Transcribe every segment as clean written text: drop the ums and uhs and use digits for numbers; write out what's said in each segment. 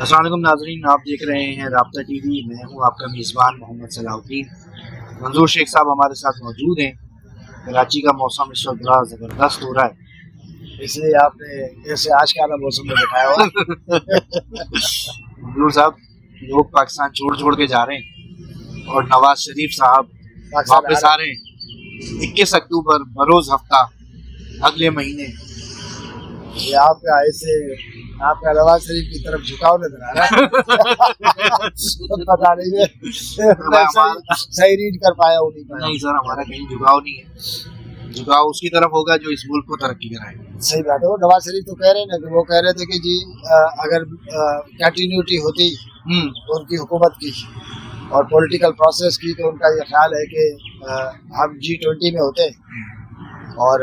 अस्सलाम वालेकुम नाज़रीन, आप देख रहे हैं राब्ता टीवी। मैं हूं आपका मेज़बान मोहम्मद सलाहुद्दीन। मंजूर शेख साहब हमारे साथ मौजूद हैं। कराची का मौसम इस वक्त बड़ा ज़बरदस्त हो रहा है, इसलिए आपने जैसे आज का मौसम में दिखाया हुआ। मंजूर साहब, लोग पाकिस्तान छोड़ के जा रहे हैं और नवाज शरीफ साहब वापस आ रहे हैं 21 अक्टूबर बरोज़ हफ्ता अगले महीने। ये आपका ऐसे आपका नवाज शरीफ की तरफ झुकाव नजर आ रहा है। पता नहीं है सही रीड कर पाया उन्हीं पर। नहीं सर, हमारा कहीं झुकाव नहीं है। झुकाव उसकी तरफ होगा जो इस मुल्क को तरक्की कराए। सही बात है। वो नवाज शरीफ तो कह रहे हैं ना कि वो कह रहे थे कि जी अगर कंटिन्यूटी होती उनकी हुकूमत की और पॉलिटिकल प्रोसेस की, तो उनका ये ख्याल है कि हम G20 में होते और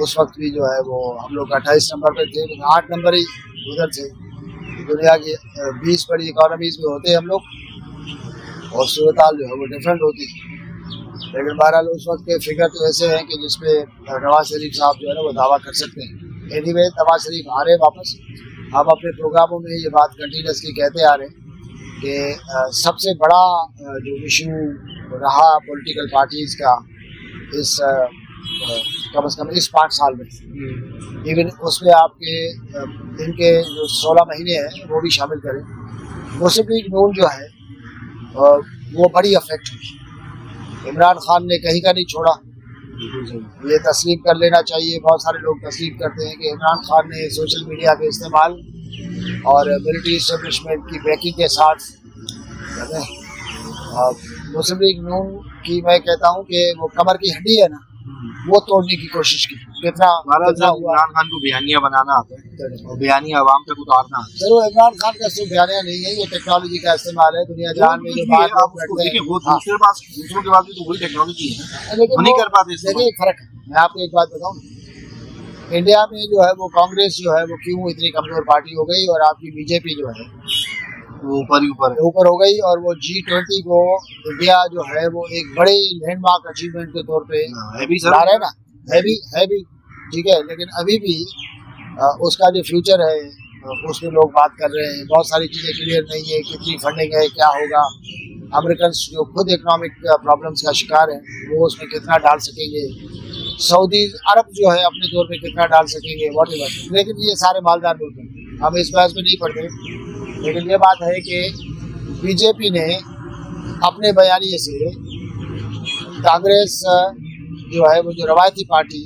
उस वक्त भी जो है वो हम लोग 28 नंबर पे थे, 8 नंबर ही उधर थे। दुनिया की 20 बड़ी इकोनॉमीज में होते हम लोग और सूरत हाल जो है वो डिफरेंट होती। लेकिन बहरहाल उस वक्त के फिगर तो ऐसे हैं कि जिसपे नवाज शरीफ साहब जो है ना वो दावा कर सकते हैं। एनीवे, नवाज शरीफ आ रहे वापस। हम अपने प्रोग्रामों में ये बात कंटिन्यूसली कहते आ रहे हैं कि सबसे बड़ा जो इशू रहा पॉलिटिकल पार्टीज का इस कम से कम इस 5 साल में, इवन उसमें आपके इनके जो 16 महीने हैं वो भी शामिल करें, मुस्लिम लीग नून जो है वो बड़ी अफेक्ट हुई। इमरान खान ने कहीं का नहीं छोड़ा। ये तस्लीम कर लेना चाहिए, बहुत सारे लोग तस्लीम करते हैं कि इमरान खान ने सोशल मीडिया के इस्तेमाल और मिलिट्री इस्टेब्लिशमेंट की बैकिंग के साथ मुस्लिम लीग नून की, मैं कहता हूँ कि वो कमर की हड्डी है ना, वो तोड़ने की कोशिश की। कितना इमरान खान को बयानिया बनाना आता है और बयानिया आवाम तक उतारना आता है। चलो, इमरान खान का सिर्फ बयानिया नहीं है, ये टेक्नोलॉजी का इस्तेमाल है। दुनिया जहान में जो बात करते हैं दूसरों के पास भी तो वही टेक्नोलॉजी है, लेकिन नहीं कर पाते। देखिए एक फर्क है। मैं आपको एक बात बताऊँ, इंडिया में जो है वो कांग्रेस जो है वो क्यों इतनी कमजोर पार्टी हो गई और आपकी बीजेपी जो है वो ऊपर हो गई, और वो G20 को इंडिया जो है वो एक बड़े लैंडमार्क अचीवमेंट के तौर पे ला रहे ना। है भी ठीक है, लेकिन अभी भी उसका जो फ्यूचर है उसमें लोग बात कर रहे हैं। बहुत सारी चीज़ें क्लियर नहीं है, कितनी फंडिंग है, क्या होगा। अमेरिकन जो खुद इकोनॉमिक प्रॉब्लम्स का शिकार है वो उसमें कितना डाल सकेंगे। सऊदी अरब जो है अपने तौर पे कितना डाल सकेंगे, वॉटेवर। लेकिन ये सारे मालदार मुल्क हैं, हम इस बहस में नहीं पढ़ते। लेकिन ये बात है कि बीजेपी ने अपने बयानिए से कांग्रेस जो है वो जो रवायती पार्टी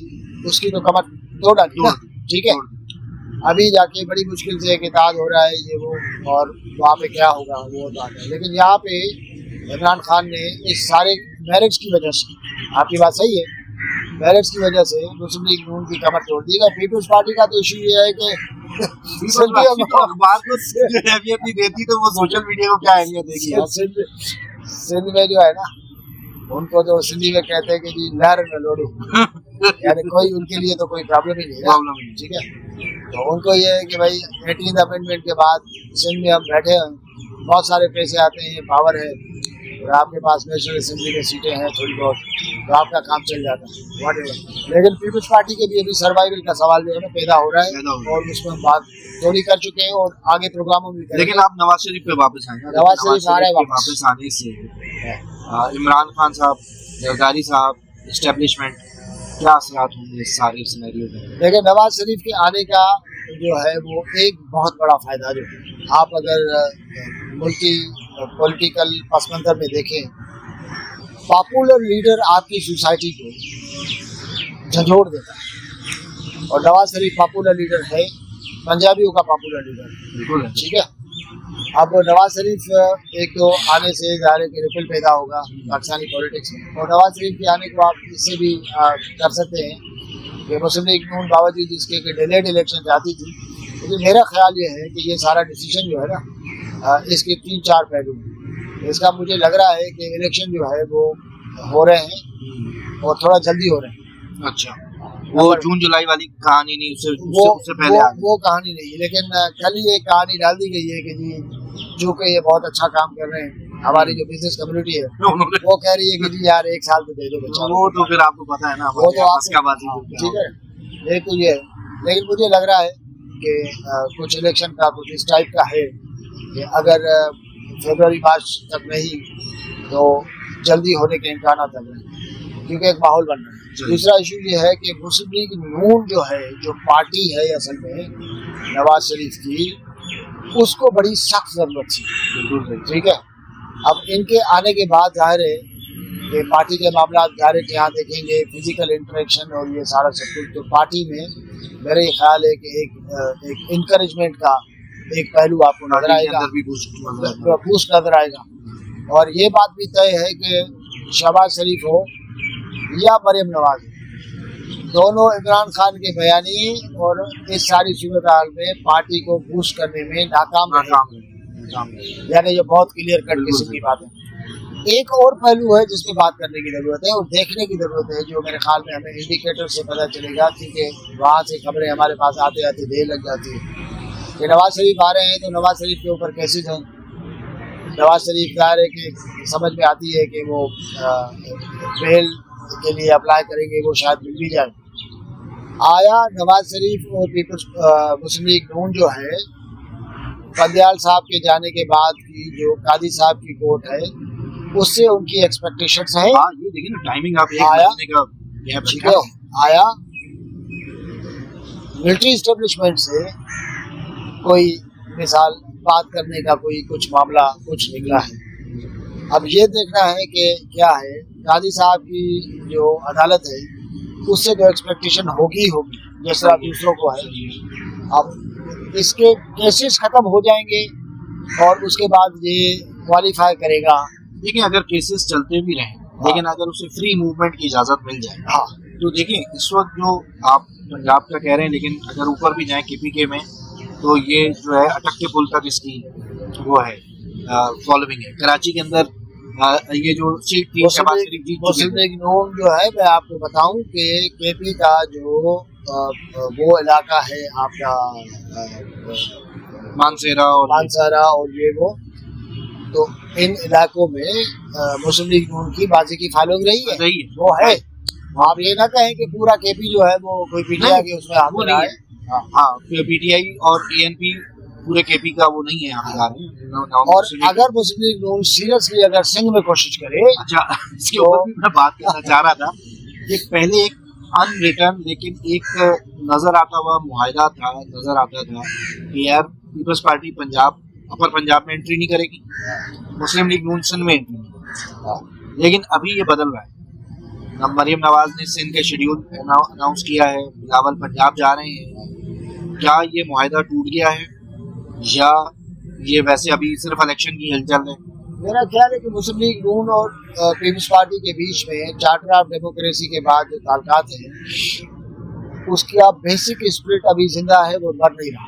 उसकी तो कमर तोड़ डाली ना। ठीक है, अभी जाके बड़ी मुश्किल से एक इत्तेहाद हो रहा है ये वो, और वहाँ पे क्या होगा वो तो आता है। लेकिन यहाँ पे इमरान खान ने इस सारे मैरिज की वजह से, आपकी बात सही है, मैरिज की वजह से मुस्लिम लीग नून की कमर तोड़ दी। पीपल्स पार्टी का तो इशू ये है कि अखबार को अहमियत नहीं देती तो वो सोशल मीडिया को क्या अहमियत देगी। सिंध में जो है ना, उनको तो सिंधी में कहते हैं कि जी लहर न लोडू, यानी कोई उनके लिए तो कोई प्रॉब्लम ही नहीं है। ठीक है, तो उनको ये है कि भाई 18th अमेंडमेंट के बाद सिंध में हम बैठे हैं, बहुत सारे पैसे आते हैं, पावर है, और आपके पास नेशनल असेंबली में सीटें हैं थोड़ी बहुत, तो आपका काम चल जाता है व्हाटएवर। लेकिन पीपल्स पार्टी के भी अभी सर्वाइवल का सवाल जो है ना पैदा हो रहा है, और उसमें हम बात थोड़ी कर चुके हैं और आगे प्रोग्रामों में। लेकिन आप नवाज शरीफ पे वापस आए। नवाज शरीफ आ रहे हैं वापस आने से इमरान खान साहब, जरदारी साहब, एस्टेब्लिशमेंट, क्या असरात होंगे इस सारे सिनेरियो में? देखिए, नवाज शरीफ के आने का जो है वो एक बहुत बड़ा फायदा जो है, आप अगर मुल्क की पॉलिटिकल पस मंजर में देखें, पॉपुलर लीडर आपकी सोसाइटी को झंझोड़ देता है, और नवाज शरीफ पॉपुलर लीडर है, पंजाबियों का पॉपुलर लीडर। ठीक है, अब नवाज शरीफ एक तो आने से ज़ाहिर के रिपल पैदा होगा पाकिस्तानी पॉलिटिक्स में, और नवाज शरीफ के आने को आप इससे भी कर सकते हैं कि मुस्लिम लीग नून बावजूद इसके कि डिलेड इलेक्शन चाहती थी, लेकिन मेरा ख्याल ये है कि ये सारा डिसीजन जो है ना इसके 3-4 पहलू हैं। इसका मुझे लग रहा है कि इलेक्शन जो है वो हो रहे हैं और थोड़ा जल्दी हो रहे हैं। अच्छा, वो जून जुलाई वाली कहानी नहीं, उससे पहले वो कहानी नहीं। लेकिन कल ही एक कहानी डाल दी गई है कि जी जो कि ये बहुत अच्छा काम कर रहे हैं, हमारी जो बिजनेस कम्युनिटी है वो कह रही है कि जी यार 1 साल तो दे दो बच्चा। वो तो फिर आपको पता है ना, वो तो आपका ठीक है। एक तो ये है, लेकिन मुझे लग रहा है कि कुछ इलेक्शन का कुछ इस टाइप का है कि अगर फरवरी मार्च तक नहीं तो जल्दी होने के इम्कान तक नहीं, क्योंकि एक माहौल बन रहा है। दूसरा इशू ये है कि मुस्लिम लीग नून जो है, जो पार्टी है असल में नवाज शरीफ की, उसको बड़ी सख्त जरूरत थी। ठीक है, अब इनके आने के बाद जाहिर है कि पार्टी के मामला डायरेक्ट यहाँ देखेंगे, फिजिकल इंटरेक्शन और ये सारा सब कुछ, तो पार्टी में मेरे ख्याल है कि एक इनकरेजमेंट का एक पहलू आपको नजर आएगा, बूस्ट नजर आएगा। और ये बात भी तय है कि शहबाज शरीफ हो या मरियम नवाज, दोनों इमरान खान के बयानी और इस सारी सूरत हाल में पार्टी को बूस्ट करने में नाकाम रहे, यानी ये बहुत क्लियर कट किस्म की बात है। एक और पहलू है जिस पे बात करने की जरूरत है और देखने की जरूरत है, जो मेरे ख्याल में हमें इंडिकेटर से पता चलेगा, क्योंकि वहाँ से खबरें हमारे पास आते आते देर लग जाती है कि नवाज शरीफ आ रहे हैं, तो नवाज शरीफ के ऊपर कैसे जाए। नवाज शरीफ जाहिर है कि समझ में आती है कि वो बेल के लिए अप्लाई करेंगे, वो शायद मिल भी जाए। आया नवाज शरीफ और पीपल्स मुस्लिम लीग नून जो है, बंदयाल साहब के जाने के बाद की जो कादी साहब की कोर्ट है, उससे उनकी एक्सपेक्टेशंस हैं। ये देखिए ना, टाइमिंग आप एक महीने का गैप ठीक है, आया मिलिट्री एस्टेब्लिशमेंट से कोई मिसाल बात करने का कोई कुछ मामला कुछ निकला है। अब ये देखना है कि क्या है कादी साहब की जो अदालत है, उससे जो एक्सपेक्टेशन होगी जैसा दूसरों को है। अब इसके केसेस खत्म हो जाएंगे और उसके बाद ये क्वालिफाई करेगा। देखिए, अगर केसेस चलते भी रहें, लेकिन अगर उसे फ्री मूवमेंट की इजाजत मिल जाए, हाँ, तो देखिए इस वक्त जो आप पंजाब का कह रहे हैं, लेकिन अगर ऊपर भी जाए केपीके में, तो ये जो है अटक के पुल तक इसकी वो है फॉलोइंग है। कराची के अंदर ये जो सीट थी शहबाज शरीफ जीत मुस्लिम लीग नून जो है, मैं आपको बताऊं कि केपी का जो वो इलाका है आपका मानसेरा और ये वो, तो इन इलाकों में मुस्लिम लीग नून की बाजी की फॉलोइंग रही है, वो है। आप ये ना कहें कि पूरा केपी जो है वो कोई पीटीआई के उसमें हाथ में है। हाँ, पीटीआई और एएनपी पूरे केपी का वो नहीं है यहाँ। और अगर मुस्लिम लीग नून सीरियसली अगर सिंध में कोशिश करे, अच्छा, इसके ऊपर भी मैं बात करना चाह रहा था। ये पहले एक अनरिटर्न लेकिन एक नजर आता हुआ मुआहदा था, नजर आता था कि यार पीपल्स पार्टी पंजाब अपर पंजाब में एंट्री नहीं करेगी, मुस्लिम लीग नून सिंध में एंट्री नहीं करेगी। लेकिन अभी ये बदल रहा है। अब मरियम नवाज ने सिंध के शेड्यूल अनाउंस किया है, बिलावल पंजाब जा रहे हैं। क्या ये मुआहदा टूट गया है या ये वैसे अभी सिर्फ इलेक्शन की हलचल है? मेरा ख्याल है कि मुस्लिम लीग नून और पीपल्स पार्टी के बीच में चार्टर ऑफ डेमोक्रेसी के बाद जो ताल्लुकात हैं, उसका बेसिक स्पिरिट अभी जिंदा है, वो मर नहीं रहा।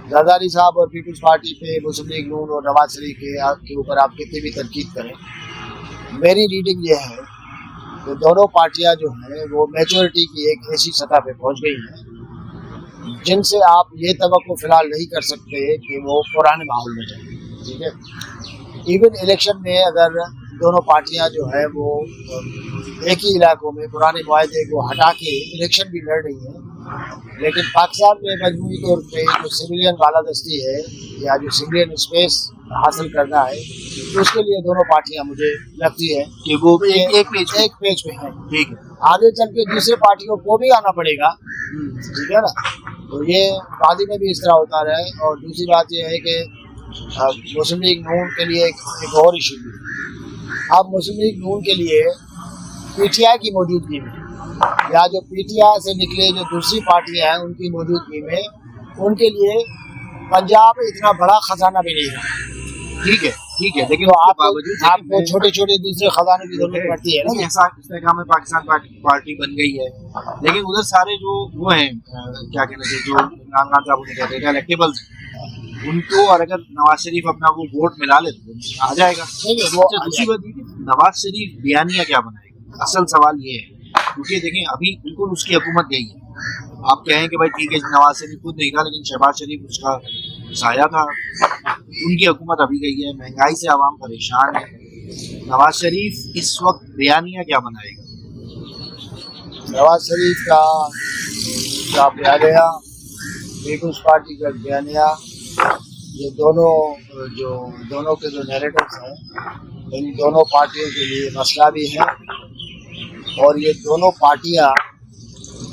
जरदारी साहब और पीपल्स पार्टी पे मुस्लिम लीग नून और नवाज शरीफ के ऊपर आप कितनी भी तनकीद करें, मेरी रीडिंग ये है कि दोनों पार्टियां जो हैं वो मैच्योरिटी की एक ऐसी सतह पे पहुंच गई हैं जिनसे आप ये तवक्को फिलहाल नहीं कर सकते कि वो पुराने माहौल में जाए। ठीक है, इवन इलेक्शन में अगर दोनों पार्टियां जो है वो एक ही इलाकों में पुराने मुआहदे को हटा के इलेक्शन भी लड़ रही हैं, लेकिन पाकिस्तान में मजमूई तौर पे जो सिविलियन बालादस्ती है या जो सिविलियन स्पेस हासिल करना है, तो उसके लिए दोनों पार्टियां मुझे लगती है कि वो एक पेज पे है। ठीक है, आगे चल के दूसरे पार्टियों को भी आना पड़ेगा। ठीक है ना, तो ये वादी में भी इस तरह होता रहे। और दूसरी बात ये है कि मुस्लिम लीग नून के लिए एक और इशू भी, अब मुस्लिम लीग नून के लिए पीटीआई की मौजूदगी में या जो पीटीआई से निकले जो दूसरी पार्टियां हैं उनकी मौजूदगी में उनके लिए पंजाब इतना बड़ा खजाना भी नहीं है। ठीक है, लेकिन तो आपको छोटे छोटे दूसरे खजाने की जरूरत पड़ती है ना। ऐसा इस्तेकाम में पाकिस्तान पार्टी बन गई है, लेकिन उधर सारे जो वो हैं क्या कहना चाहिए, जो इमरान खान साहब उन्हें कहते हैं इलेक्टेबल्स, उनको और अगर नवाज शरीफ अपना वो वोट मिला ले तो आ जाएगा। दूसरी बात नवाज शरीफ बयानिया क्या बनाएगा, असल सवाल ये है। क्योंकि देखें अभी बिल्कुल उसकी हुकूमत गई है। आप कहें कि भाई ठीक है नवाज शरीफ खुद नहीं था, लेकिन शहबाज शरीफ उसका साया था। उनकी हुकूमत अभी गई है, महंगाई से आवाम परेशान है। नवाज शरीफ इस वक्त बयानिया क्या बनाएगा? नवाज शरीफ का बयानिया, पीपल्स पार्टी का बयानिया ये दोनों के जो नैरेटिव्स हैं, इन दोनों पार्टियों के लिए मसला भी है, और ये दोनों पार्टियां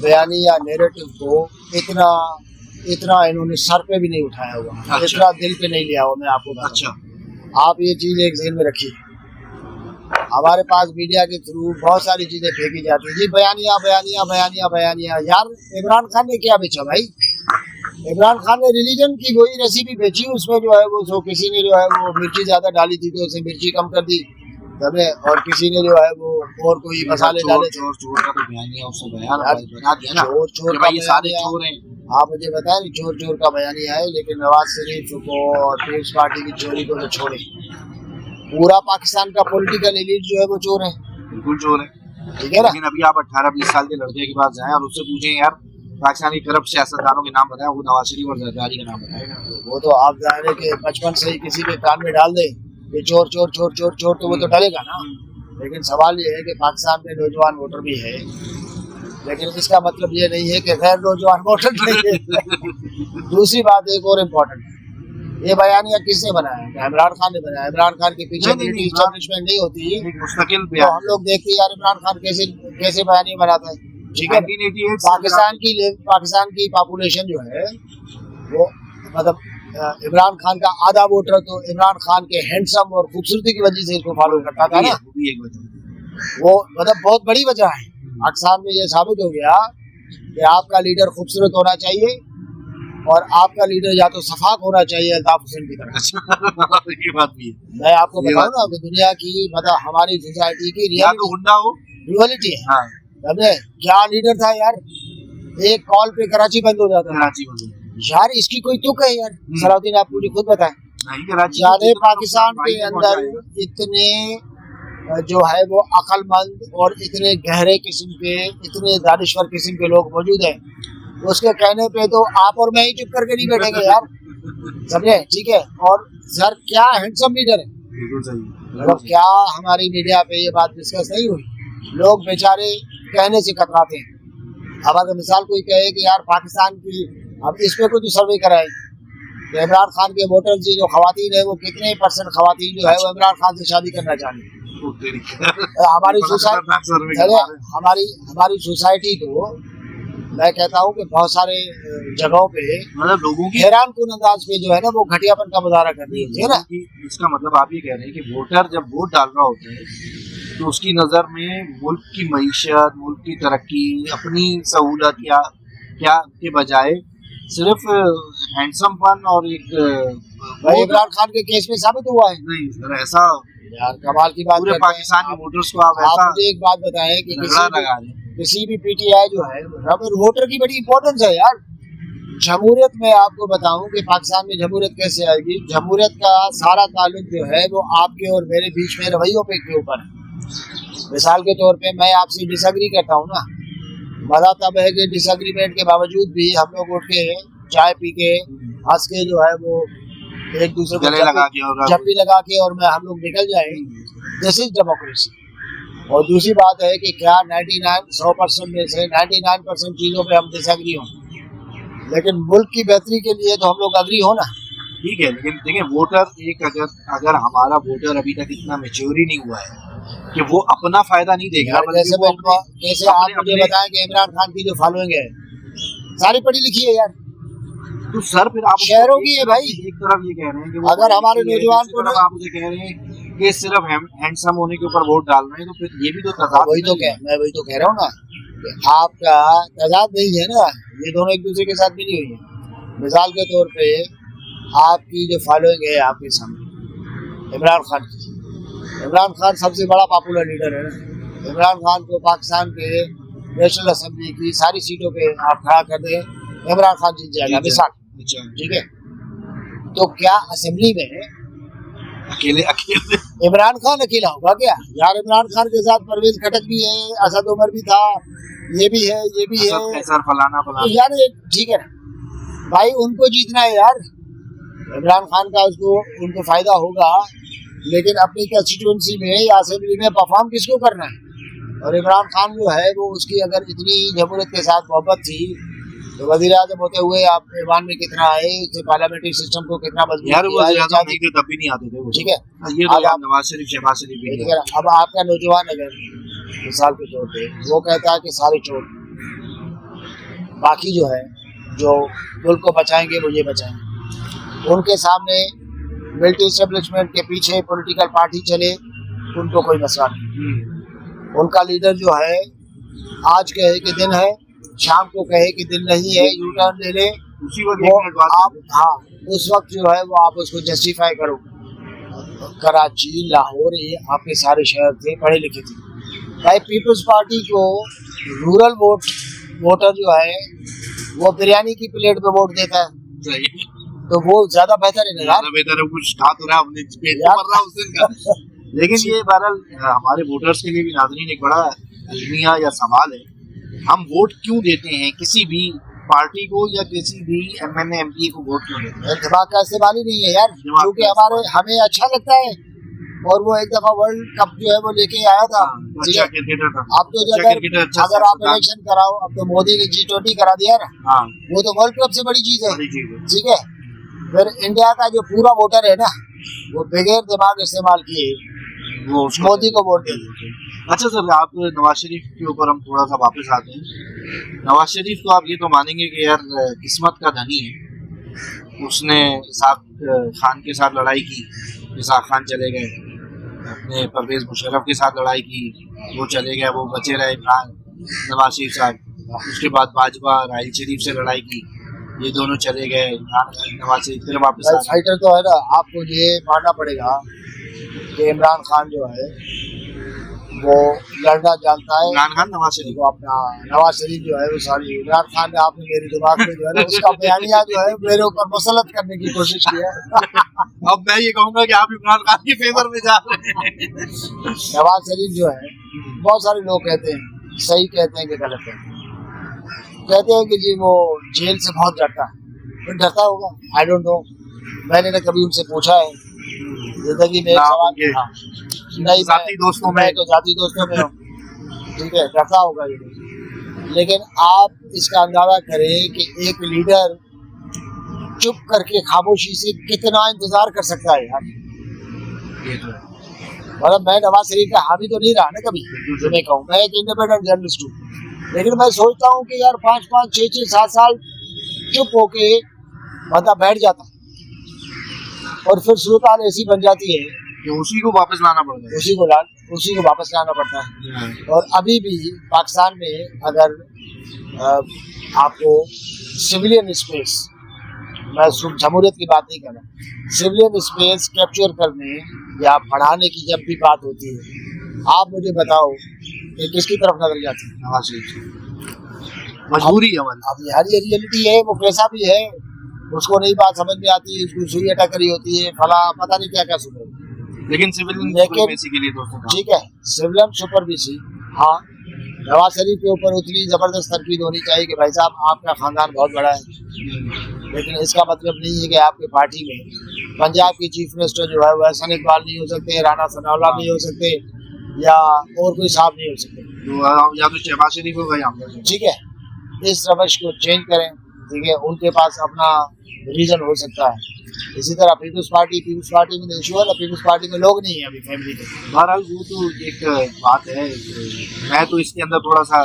बयानी या नैरेटिव को इतना इन्होंने सर पे भी नहीं उठाया हुआ। अच्छा। इतना दिल पे नहीं लिया हुआ। मैं आपको बताऊं। अच्छा। आप ये चीज एक ज़हन में रखिए, हमारे पास मीडिया के थ्रू बहुत सारी चीजें फेंकी जाती है जी, बयानिया बयानिया बयानिया बयानिया। यार इमरान खान ने क्या बेचा भाई? इमरान खान ने रिलीजन की वही रेसिपी बेची, उसमें जो है वो किसी ने जो है वो मिर्ची ज्यादा डाली थी तो उसे मिर्ची कम कर दी हमने, और किसी ने जो है वो और कोई मसाले डाले थे। चोर का तो बयानिया उससे बयान बना दिया ना, चोर भाई ये सारे चोर हैं। आप मुझे बताएं, चोर का बयानिया है, लेकिन नवाज शरीफ को और पीपल्स पार्टी की चोरी को तो छोड़े, पूरा पाकिस्तान का पॉलिटिकल एलिट जो है वो चोर है। बिल्कुल चोर है, ठीक है ना। लेकिन अभी आप 18-20 साल के लड़के के पास जाएं और उससे पूछें यार पाकिस्तान के करप्ट सियासतदानों के नाम बताएं, वो नवाज शरीफ और जरदारी का नाम बताएगा। वो तो आप जाने के बचपन से ही किसी के कान में डाल दे ये चोर चोर चोर चोर चोर, तो वो तो डलेगा ना। लेकिन सवाल ये है कि पाकिस्तान में नौजवान वोटर भी है, लेकिन इसका मतलब ये नहीं है कि गैर नौजवान वोटर नहीं है। दूसरी बात एक और इम्पोर्टेंट है, ये बयानिया किसने बनाया? इमरान खान ने बनाया। इमरान खान के पीछे मिलिट्री एस्टेब्लिशमेंट नहीं होती, मुस्तकिल तो हम लोग देखते हैं यार इमरान खान कैसे बयानिया बनाता है। ठीक है, 1988 पाकिस्तान की पॉपुलेशन जो है वो मतलब इमरान खान का आधा वोटर तो इमरान खान के हैंडसम और खूबसूरती की वजह से इसको फॉलो करता था ना। वो मतलब बहुत बड़ी वजह है। पाकिस्तान में ये साबित हो गया कि आपका लीडर खूबसूरत होना चाहिए और आपका लीडर या तो सफाक होना चाहिए अल्ताफ हुसैन की तरह। ये बात भी है। मैं आपको बताऊं ना कि दुनिया की मतलब हमारी सोसाइटी की रियलिटी है। हाँ। क्या लीडर था यार, एक कॉल पे कराची बंद हो जाता है यार, इसकी कोई तुक है यार? सलाउद्दीन आप मुझे खुद बताएं, जाने पाकिस्तान के अंदर इतने जो है वो अक्लमंद और इतने गहरे किस्म के, इतने दानिश्वर किस्म के लोग मौजूद हैं, उसके कहने पे तो आप और मैं ही चुप करके नहीं बैठेंगे यार, समझे? ठीक है। और सर क्या हैंडसम लीडर है, मतलब क्या हमारी मीडिया पे ये बात डिस्कस नहीं हुई? लोग बेचारे कहने से कतराते हैं। अब अगर मिसाल कोई कहे कि यार पाकिस्तान की, अब इस पे कोई तो सर्वे कराए इमरान खान के वोटर जो खवातीन है वो कितने % खवातीन जो है वो इमरान खान से शादी करना चाहती हमारी सोसाइटी को मैं कहता हूँ कि बहुत सारे जगहों पे मतलब लोगों की हैरान कुन अंदाज पे जो है ना वो घटियापन का मुजाहरा कर रही है ना। इसका मतलब आप ये कह रहे हैं कि वोटर जब वोट डाल रहा होता है तो उसकी नजर में मुल्क की मईशत, मुल्क की तरक्की, अपनी सहूलत या क्या के बजाय सिर्फ हैंडसमपन और एक इमरान खान के केस में साबित हुआ है। नहीं सर, ऐसा यार कमाल की बात, पूरे पाकिस्तान के वोटर्स को आप मुझे एक बात बताएं कि किसी भी पीटीआई जो है वोटर की बड़ी इंपॉर्टेंस है यार। जमहूरियत में आपको बताऊं कि पाकिस्तान में जमहूरियत कैसे आएगी, जमहूरियत का सारा ताल्लुक जो है वो आपके और मेरे बीच में रवैयों पे के ऊपर है। मिसाल के तौर पे मैं आपसे डिसएग्री करता हूँ ना, मजा तब है कि डिसएग्रीमेंट के बावजूद भी हम लोग उठ के चाय पी के हंस के जो है वो एक दूसरे को जप्पी लगा के और मैं हम लोग निकल जाए, दिस इज डेमोक्रेसी। और दूसरी बात है कि क्या 100% में से 99% चीज़ों पे हम डिसएग्री हों, लेकिन मुल्क की बेहतरी के लिए तो हम लोग अग्री हो ना। ठीक है, लेकिन देखिए वोटर एक अगर हमारा वोटर अभी तक इतना मैच्योर ही नहीं हुआ है कि वो अपना फायदा नहीं देख रहा, जैसे आप मुझे बताएं कि इमरान खान की जो फॉलोइंग है सारी पढ़ी लिखी है यार, तो सर फिर आप शहरों की है भाई। एक तरफ ये कह रहे हैं कि अगर हमारे नौजवान को आप मुझे कह रहे हैं कि सिर्फ हैंडसम होने के ऊपर वोट डाल रहे हैं, तो फिर ये भी तो तजाद, मैं वही तो कह रहा हूँ ना कि आपका तजाद नहीं है ना, ये दोनों एक दूसरे के साथ मिली हुई है। मिसाल के तौर पे आपकी जो फॉलोइंग है आपके सामने इमरान खान की, इमरान खान सबसे बड़ा पॉपुलर लीडर है ना। इमरान खान को पाकिस्तान के नेशनल असेंबली की सारी सीटों पे आप खड़ा कर दें, इमरान खान जीत जाएगा मिसाल, ठीक है। तो क्या असेंबली में अकेले इमरान खान अकेला होगा क्या यार? इमरान खान के साथ परवेज खटक भी है, असद उमर भी था, ये भी है, ये भी है, फलाना तो यार ठीक है ना भाई, उनको जीतना है यार। इमरान खान का उनको फायदा होगा, लेकिन अपनी कंस्टिट्यूएंसी में या असेंबली में परफॉर्म किसको करना है? और इमरान खान जो है वो उसकी अगर इतनी जमहूरियत के साथ मोहब्बत थी तो वजीर आजम होते हुए आप ईरान में कितना आए, पार्लियामेंट्री सिस्टम को कितना मजबूत यार वो किया, ज्यादा नहीं थे तब भी नहीं आते थे वो। ठीक है। ये तो अब यार आप नवाज शरीफ शहबाज शरीफ भी नहीं आते। अब आपका नौजवान अगर मिसाल के तौर पे वो कहता है कि सारे चोर, बाकी जो है जो मुल्क को बचाएंगे वो ये बचाएंगे, उनके सामने मिलिट्री एस्टेब्लिशमेंट के पीछे पॉलिटिकल पार्टी चले, उनको कोई मसला नहीं। उनका लीडर जो है आज कहे कि दिन है, शाम को कहे कि दिन नहीं है, यू टर्न ले ले, उसी वक्त वो एक मिनट बाद आप हाँ उस वक्त जो है वो आप उसको जस्टिफाई करो। कराची, लाहौर, ये आपके सारे शहर थे, पढ़े लिखे थे भाई। पीपल्स पार्टी को रूरल वोटर जो है वो बिरयानी की प्लेट पे वोट देता है, सही। तो वो ज्यादा बेहतर है ना यार। ज्यादा बेहतर है, कुछ खा तो रहा अपने पेट में पड़ रहा उस दिन का। लेकिन ये बहरहाल हमारे वोटर्स के लिए भी नाज़रीन एक बड़ा अलमिया या सवाल है, हम वोट क्यों देते हैं किसी भी पार्टी को या किसी भी एमएनए एमपी को वोट क्यों देते हैं? दिमाग का इस्तेमाल ही नहीं है यार, क्योंकि हमें अच्छा लगता है। और वो एक दफा वर्ल्ड कप जो है वो लेके आया था, अच्छा क्रिकेटर था। अब तो अगर आप इलेक्शन कराओ, अब तो मोदी ने G20 करा दिया ना, हाँ, वो तो वर्ल्ड कप से बड़ी चीज है। बड़ी चीज है। ठीक है, फिर इंडिया का जो पूरा वोटर है ना, वो बगैर दिमाग इस्तेमाल किए वो मोदी को वोट दे देते। अच्छा सर, आप नवाज शरीफ के ऊपर हम थोड़ा सा वापस आते हैं। नवाज शरीफ को आप ये तो मानेंगे कि यार किस्मत का धनी है, उसने इसाक खान के साथ लड़ाई की, इसाक खान चले गए, अपने परवेज मुशर्रफ के साथ लड़ाई की, वो चले गए, वो बचे रहे इमरान नवाज शरीफ साहब। उसके बाद भाजपा राहिल शरीफ से लड़ाई की, ये दोनों चले गए, नवाज शरीफ फिर वापस आ गए। फाइटर तो है ना, आपको ये मानना पड़ेगा कि इमरान खान जो है वो लड़ना जानता है। इमरान खान नवाज शरीफ तो अपना नवाज शरीफ जो है वो सारी इमरान खान ने आपने मेरे दिमाग में जो है ना उसका बयानिया जो है मेरे ऊपर मुसलत करने की कोशिश की है। अब मैं ये कहूंगा कि आप इमरान खान के फेवर में जा रहे हैं। नवाज शरीफ जो है, बहुत सारे लोग कहते हैं, सही कहते हैं कि गलत कहते हैं कि जी वो जेल से बहुत डरता है। तो डरता होगा, आई डोंट नो, मैंने ना कभी उनसे पूछा है जिंदगी में। सवाल नहीं, जाती दोस्तों में, तो जाती दोस्तों में हूँ, ठीक है, डरता होगा ये। लेकिन आप इसका अंदाजा करें कि एक लीडर चुप करके खामोशी से कितना इंतजार कर सकता है यार। मतलब मैं नवाज शरीफ का हामी तो नहीं रहा ना कभी, जो मैं कहूँ, मैं एक इंडिपेंडेंट जर्नलिस्ट हूँ, लेकिन मैं सोचता हूँ कि यार 5-5, 6-6, 7 साल चुप होके बंदा बैठ जाता और फिर सूरत हाल ऐसी बन जाती है कि उसी को वापस लाना पड़ता है, उसी को वापस लाना पड़ता है। और अभी भी पाकिस्तान में अगर आपको सिविलियन स्पेस, मैं जमहूरियत की बात नहीं कर रहा, सिविलियन स्पेस कैप्चर करने या बढ़ाने की जब भी बात होती है, आप मुझे बताओ कि किसकी तरफ नजर जाती है? नवाज शरीफ। मजबूरी है हमारी। अब यार ये रियलिटी है, वो कैसा भी है, उसको नहीं बात समझ में आती, उसको सुई अटकरी होती है, फला पता नहीं क्या क्या सुन, लेकिन सिविलियन सुपरमेसी के लिए दोस्तों ठीक है, सिविलियन सुपरमेसी, हाँ, नवाज शरीफ के ऊपर उतनी जबरदस्त तरकीब होनी चाहिए कि भाई साहब आपका खानदान बहुत बड़ा है, लेकिन इसका मतलब नहीं है कि आपकी पार्टी में पंजाब की चीफ मिनिस्टर जो है वो एहसन इकबाल नहीं हो सकते, राना सनाउल्लाह नहीं हो सकते, या और कोई साहब नहीं हो सकते, या तो शहबाज शरीफ हो गया। ठीक है, इस रवश को चेंज करें, ठीक है, उनके पास अपना रीजन हो सकता है। इसी तरह पीपल्स पार्टी में इशू है ना, पीपल्स पार्टी में लोग नहीं है अभी फैमिली के। बहरहाल वो तो एक बात है, मैं तो इसके अंदर थोड़ा सा,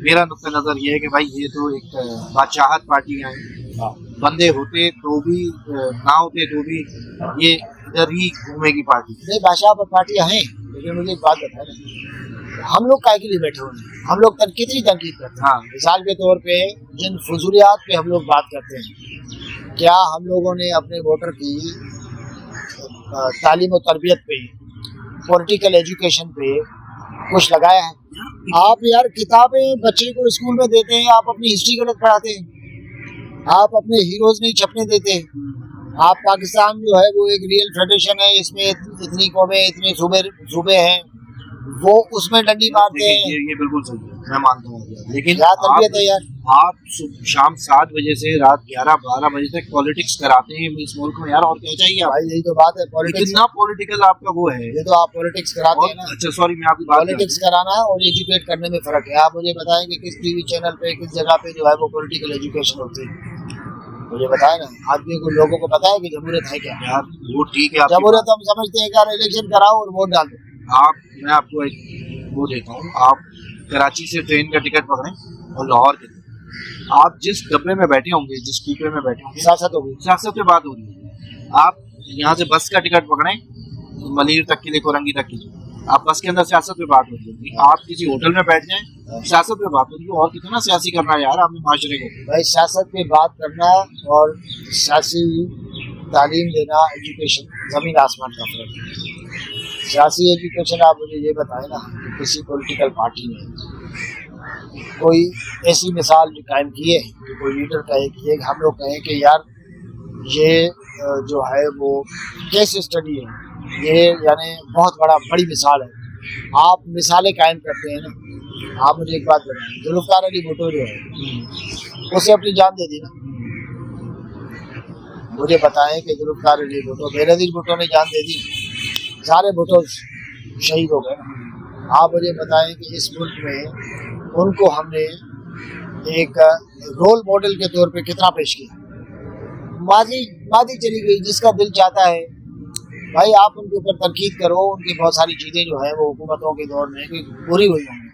मेरा नुक्ता नजर ये है कि भाई ये तो एक बादशाहत पार्टियां हैं, बंदे होते तो भी ना होते तो भी ये इधर ही घूमेगी पार्टी। नहीं, बादशाह पार्टियां हैं, लेकिन मुझे एक बात बताए, हम लोग काय के लिए बैठे हुए हैं? हम लोग कितनी तनकीद करते हैं। हाँ। मिसाल के तौर पे जिन फजूलियात पे हम लोग बात करते हैं, क्या हम लोगों ने अपने वोटर की तालीम और तरबियत पे, पॉलिटिकल एजुकेशन पे कुछ लगाया है? आप यार किताबें बच्चे को स्कूल में देते हैं, आप अपनी हिस्ट्री गलत पढ़ाते हैं, आप अपने हीरोज नहीं छपने देते। आप पाकिस्तान जो है वो एक रियल फेडरेशन है, इसमें इतनी कौमें, इतने सूबे हैं, वो उसमें डंडी मारते हैं। ये बिल्कुल सही है, मैं मानता हूँ, लेकिन क्या तरबियत है यार। आप शाम 7 बजे से रात 11-12 बजे तक पॉलिटिक्स कराते हैं इस मुल्क में यार, और क्या चाहिए आप? भाई यही तो बात है, पॉलिटिक्स कितना पॉलिटिकल आपका वो है। ये तो आप पॉलिटिक्स कराते हैं ना। अच्छा सॉरी, मैं आपकी बात पॉलिटिक्स कराना और एजुकेट करने में फर्क है। आप मुझे बताएंगे किस टीवी चैनल पे किस जगह पे जो है वो पॉलिटिकल एजुकेशन होती है, मुझे बताए ना। आदमी को, लोगों को पता है कि जमहूरियत है क्या यार। वो ठीक है, जमहूरियत हम समझते हैं यार, इलेक्शन कराओ और वोट डाल दो। मैं आपको एक वो देता हूँ, आप कराची से ट्रेन का टिकट पकड़ें और लाहौर के, आप जिस डब्बे में बैठे होंगे, जिस कूपे में बैठे होंगे, सियासत होगी, सियासत पे बात हो रही है। आप यहाँ से बस का टिकट पकड़ें मलिर तक के लिए, कोरंगी तक के लिए, आप बस के अंदर सियासत पे बात हो रही है। आप किसी होटल में बैठ जाएं, सियासत पे बात हो रही है। और कितना सियासी करना है यार आपने माशरे को। भाई सियासत पे बात करना और सियासी तालीम देना, एजुकेशन, जमीन आसमान का फर्क है। सियासी एजुकेशन आप मुझे ये बताएं ना कि किसी पॉलिटिकल पार्टी ने कोई ऐसी मिसाल कायम की है कि कोई लीडर कहे कि हम लोग कहें कि यार ये जो है वो केस स्टडी है, ये यानी बहुत बड़ी मिसाल है। आप मिसालें कायम करते हैं ना। आप मुझे एक बात बताएं, जुल्फ़िकार अली भुट्टो जो है उसे अपनी जान दे दी ना। मुझे बताएं कि जुल्फ़िकार अली भुट्टो, बेनज़ीर भुट्टो ने जान दे दी, सारे भुट्टो शहीद हो गए। आप मुझे बताएं कि इस मुल्क में उनको हमने एक रोल मॉडल के तौर पे कितना पेश किया। मादी चली गई, जिसका दिल चाहता है भाई आप उनके ऊपर तनकीद करो, उनकी बहुत सारी चीज़ें जो है वो हुकूमतों के दौर में पूरी हुई होंगी,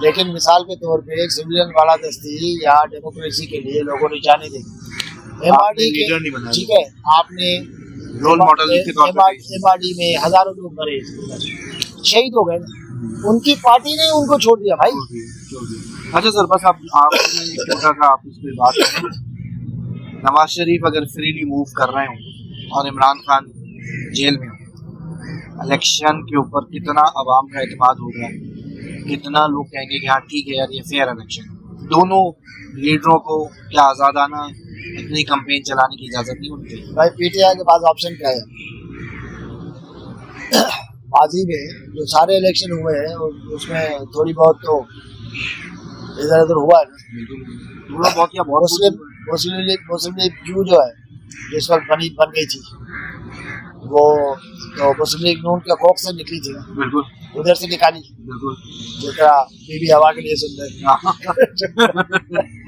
लेकिन मिसाल के तौर पे एक सिविलियन वाला दस्ती या डेमोक्रेसी के लिए लोगों ने जाने दी। MRD के, ठीक है, आपने रोल मॉडल MRD में हजारों लोग मरे, शहीद हो गए, उनकी पार्टी ने उनको छोड़ दिया भाई। अच्छा सर, बस आपने एक छोटा सा आप इस पे बात करें, नवाज शरीफ अगर फ्रीली मूव कर रहे हो और इमरान खान जेल में हो, इलेक्शन के ऊपर कितना अवाम का एतमाद होगा, कितना लोग कहेंगे कि हाँ ठीक है यार ये फेयर इलेक्शन। दोनों लीडरों को क्या आज़ादाना इतनी कैंपेन चलाने की इजाजत नहीं होती भाई। PTI के पास ऑप्शन क्या है? माजी में जो सारे इलेक्शन हुए हैं उसमें थोड़ी बहुत तो इधर उधर हुआ है ना, थोड़ा बहुत या बहुत। मुस्लिम लीग क्यों जो है जिस वक्त बन गई थी वो तो मुस्लिम लीग नून के कोख से निकली थी, बिल्कुल उधर से निकाली, बिल्कुल जितना बीबी हवा के लिए सुंदर।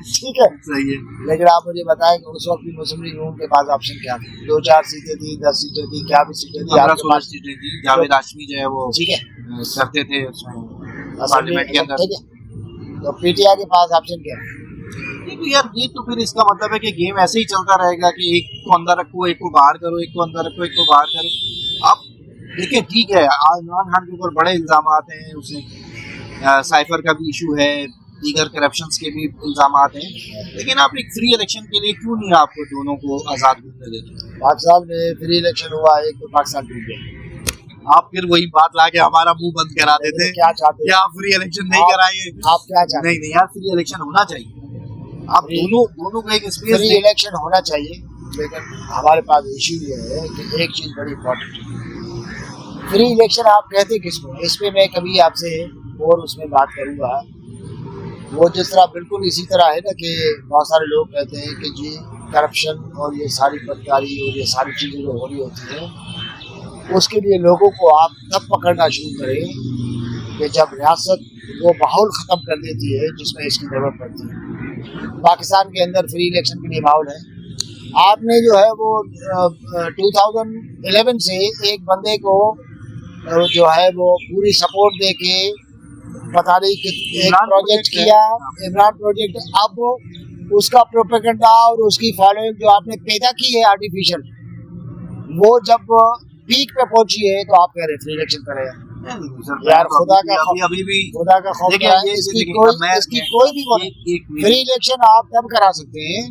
ठीक है, सही है। लेकिन आप मुझे बताएं कि उस वक्त भी मुस्लिम लीग नून के पास ऑप्शन क्या थी? 2-4 सीटें थी, 10 सीटें थी, क्या भी सीटें थी, 15-16 सीटें थी। जावेद हाशमी जो है वो ठीक है करते थे पार्लियामेंट के अंदर। तो PTI के पास ऑप्शन क्या है? तो यार ये तो फिर इसका मतलब है कि गेम ऐसे ही चलता रहेगा कि एक को अंदर रखो, एक को बाहर करो, एक को अंदर रखो, एक को बाहर करो। अब देखिए ठीक है, इमरान खान के ऊपर बड़े इल्जाम हैं, उसे साइफर का भी इशू है, दीगर करप्शंस के भी इल्जाम हैं, लेकिन आप एक फ्री इलेक्शन के लिए क्यों नहीं आप दोनों को आज़ाद घूमने देते? पाकिस्तान में फ्री इलेक्शन हुआ, एक तो पाकिस्तान टूट गया। आप फिर वही बात लाके हमारा मुंह बंद करा देते। क्या चाहते हैं? आप फ्री इलेक्शन नहीं कराइए। आप क्या चाहते हैं? नहीं यार, फ्री इलेक्शन होना चाहिए। आप दोनों को एक स्पेस फ्री इलेक्शन होना चाहिए, लेकिन हमारे पास इशू ये है कि एक चीज बड़ी इम्पोर्टेंट है। फ्री इलेक्शन आप कहते किसको? इस पे मैं कभी आपसे और उसमें बात करूंगा। वो जिस तरह बिल्कुल इसी तरह है ना कि बहुत सारे लोग कहते हैं कि जी करप्शन और ये सारी बदकारी और ये सारी चीज़ें जो हो रही होती हैं, उसके लिए लोगों को आप तब पकड़ना शुरू करें कि जब रियासत वो माहौल ख़त्म कर देती है जिसमें इसकी ज़रूरत पड़ती है। पाकिस्तान के अंदर फ्री इलेक्शन के लिए माहौल है। आपने जो है वो 2011 से एक बंदे को जो है वो पूरी सपोर्ट दे के बता रही कि एक प्रोजेक्ट किया, इमरान प्रोजेक्ट, अब उसका प्रोपेगेंडा और उसकी फॉलोइंग जो आपने पैदा की है आर्टिफिशियल, वो जब पीक पे पहुंची है तो आप कह रहे फ्री इलेक्शन करें। यार खुदा का खौफ है, इसकी कोई भी फ्री इलेक्शन आप तब करा सकते हैं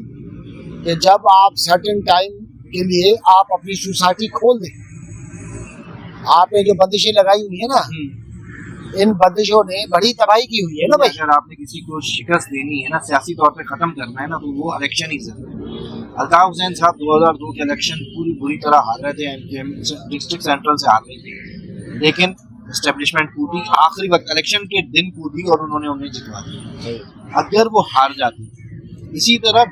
कि जब आप सर्टेन टाइम के लिए आप अपनी सोसाइटी खोल दें। आपने जो बंदिशें लगाई हुई है ना, इन बंदिशों ने बड़ी तबाही की हुई है ना भाई। अगर आपने किसी को शिकस्त देनी है ना, सियासी तौर पे खत्म करना है ना, तो वो इलेक्शन ही जरूरी है। अल्ताफ हुसैन साहब 2002 के इलेक्शन पूरी बुरी तरह हार रहे थे, डिस्ट्रिक्ट सेंट्रल से हार रहे थे, लेकिन एस्टेब्लिशमेंट कूदी, आखिरी वक्त इलेक्शन के दिन कूदी और उन्होंने उन्हें जितवा दिया। अगर वो हार जाती, इसी तरह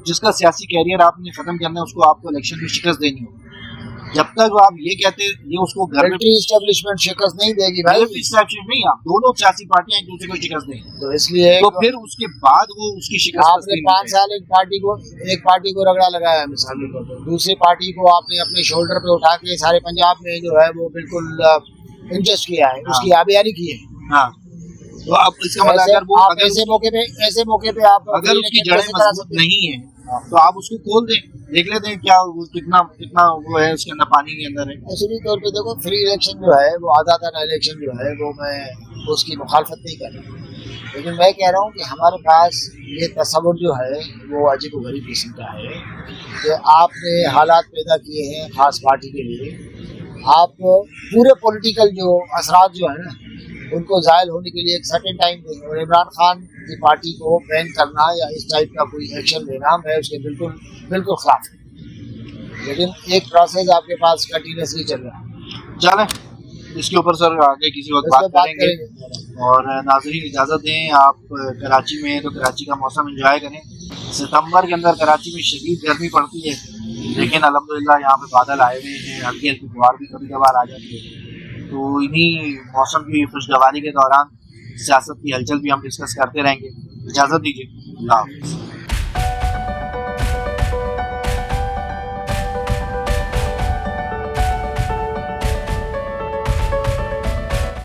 जिसका सियासी कैरियर आपने खत्म करना है उसको आपको इलेक्शन में शिकस्त देनी हो। जब तक आप ये कहते ये उसको घर में एस्टेब्लिशमेंट शिकस्त नहीं देगी भाई, नहीं, आप दोनों सियासी पार्टियां एक दूसरे को शिकस्त देंगे, तो इसलिए तो फिर उसके बाद वो उसकी शिकस्त आपने 5 साल एक पार्टी को रगड़ा लगाया मिसाल के तौर पर, दूसरी पार्टी को आपने अपने शोल्डर पे उठा के सारे पंजाब में जो है वो बिल्कुल इंजस्ट किया है, उसकी आबियारी की है। हाँ, तो आप इसका मतलब अगर वो ऐसे मौके पे आप अगर उसकी जड़ें मजबूत नहीं है तो आप उसको खोल दें, देख लेते हैं क्या वो कितना वो है उसके अंदर, पानी के अंदर है। असली तौर पे देखो, फ्री इलेक्शन जो है वो आज़ादाना इलेक्शन जो है वो मैं उसकी मुखालफत नहीं कर रहा, लेकिन मैं कह रहा हूँ कि हमारे पास ये तस्वुर जो है वो अजीब गरीब किस्म का है कि आपने हालात पैदा किए हैं खास पार्टी के लिए, आप पूरे पॉलिटिकल जो असरात जो है ना उनको ज़ायल होने के लिए एक सर्टेन टाइम देंगे, और इमरान खान की पार्टी को बैन करना या इस टाइप का कोई एक्शन लेना मैं उसके बिल्कुल खिलाफ है, लेकिन एक प्रोसेस आपके पास कंटिन्यूसली चल रहा है। चलें इसके ऊपर सर आगे किसी वक्त बात करेंगे। और नाज़रीन इजाज़त दें, आप कराची में तो कराची का मौसम एंजॉय करें। सितंबर के अंदर कराची में शदीद गर्मी पड़ती है, लेकिन अल्हम्दुलिल्लाह यहाँ पे बादल आए हुए हैं, हल्की हल्की फुहार भी कभी कभार आ जाती है। तो इन्हीं मौसम की खुशगवारी के दौरान सियासत की हलचल भी हम डिस्कस करते रहेंगे। इजाज़त दीजिए, अल्लाह हाफ़िज़।